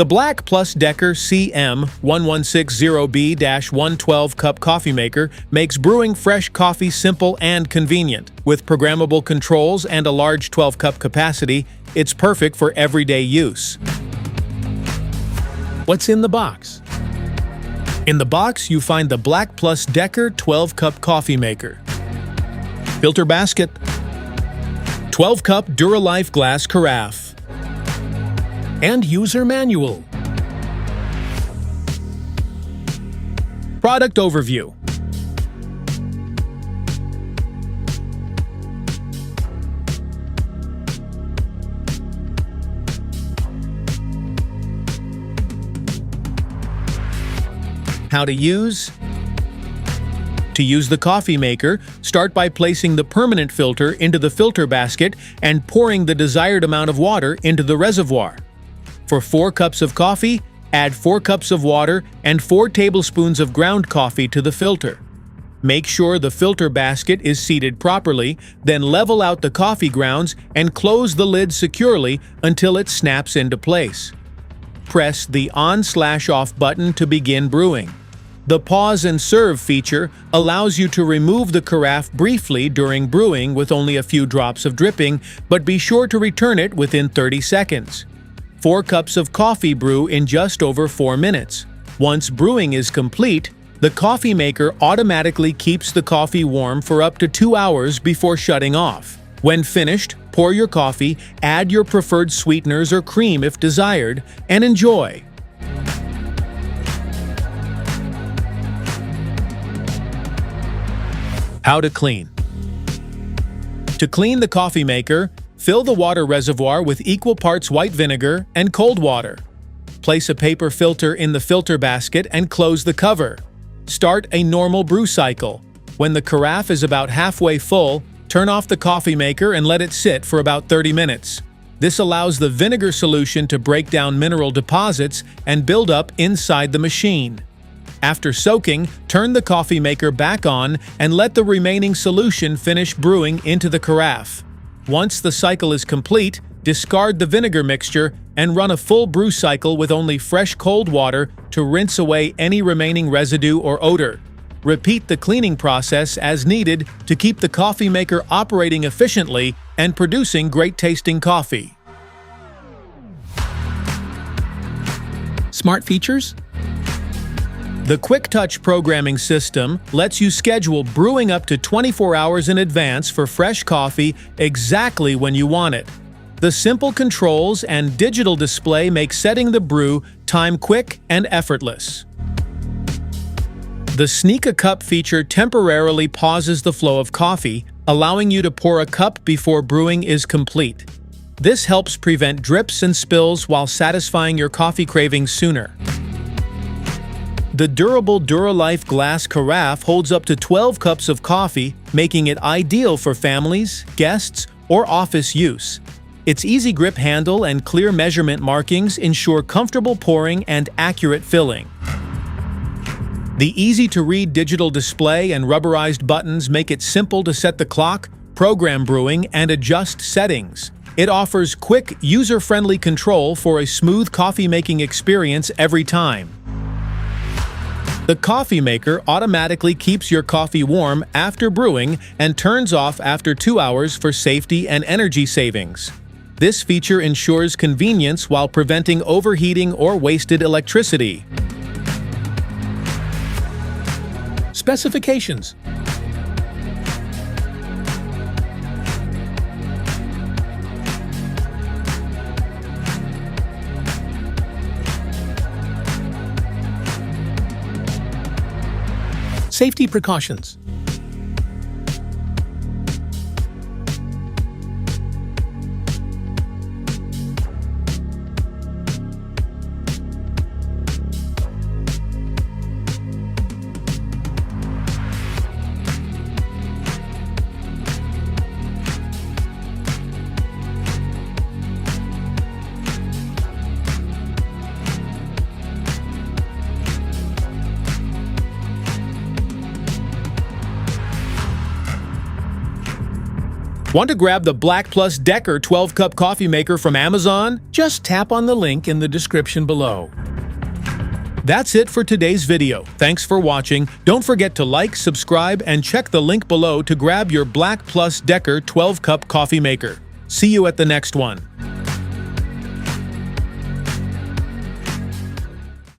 The BLACK+DECKER CM1160B-1 12-cup coffee maker makes brewing fresh coffee simple and convenient. With programmable controls and a large 12-cup capacity, it's perfect for everyday use. What's in the box? In the box, you find the BLACK+DECKER 12-cup coffee maker, filter basket, 12-cup Duralife glass carafe, and user manual. Product overview. How to use? To use the coffee maker, start by placing the permanent filter into the filter basket and pouring the desired amount of water into the reservoir. For 4 cups of coffee, add 4 cups of water and 4 tablespoons of ground coffee to the filter. Make sure the filter basket is seated properly, then level out the coffee grounds and close the lid securely until it snaps into place. Press the on/off button to begin brewing. The pause and serve feature allows you to remove the carafe briefly during brewing with only a few drops of dripping, but be sure to return it within 30 seconds. 4 cups of coffee brew in just over 4 minutes. Once brewing is complete, the coffee maker automatically keeps the coffee warm for up to 2 hours before shutting off. When finished, pour your coffee, add your preferred sweeteners or cream if desired, and enjoy. How to clean. To clean the coffee maker, fill the water reservoir with equal parts white vinegar and cold water. Place a paper filter in the filter basket and close the cover. Start a normal brew cycle. When the carafe is about halfway full, turn off the coffee maker and let it sit for about 30 minutes. This allows the vinegar solution to break down mineral deposits and build up inside the machine. After soaking, turn the coffee maker back on and let the remaining solution finish brewing into the carafe. Once the cycle is complete, discard the vinegar mixture and run a full brew cycle with only fresh cold water to rinse away any remaining residue or odor. Repeat the cleaning process as needed to keep the coffee maker operating efficiently and producing great-tasting coffee. Smart features? The QuickTouch programming system lets you schedule brewing up to 24 hours in advance for fresh coffee exactly when you want it. The simple controls and digital display make setting the brew time quick and effortless. The Sneak a Cup feature temporarily pauses the flow of coffee, allowing you to pour a cup before brewing is complete. This helps prevent drips and spills while satisfying your coffee cravings sooner. The durable Duralife glass carafe holds up to 12 cups of coffee, making it ideal for families, guests, or office use. Its easy grip handle and clear measurement markings ensure comfortable pouring and accurate filling. The easy-to-read digital display and rubberized buttons make it simple to set the clock, program brewing, and adjust settings. It offers quick, user-friendly control for a smooth coffee-making experience every time. The coffee maker automatically keeps your coffee warm after brewing and turns off after 2 hours for safety and energy savings. This feature ensures convenience while preventing overheating or wasted electricity. Specifications. Safety precautions. Want to grab the BLACK+DECKER 12-cup coffee maker from Amazon? Just tap on the link in the description below. That's it for today's video. Thanks for watching. Don't forget to like, subscribe, and check the link below to grab your BLACK+DECKER 12-cup coffee maker. See you at the next one.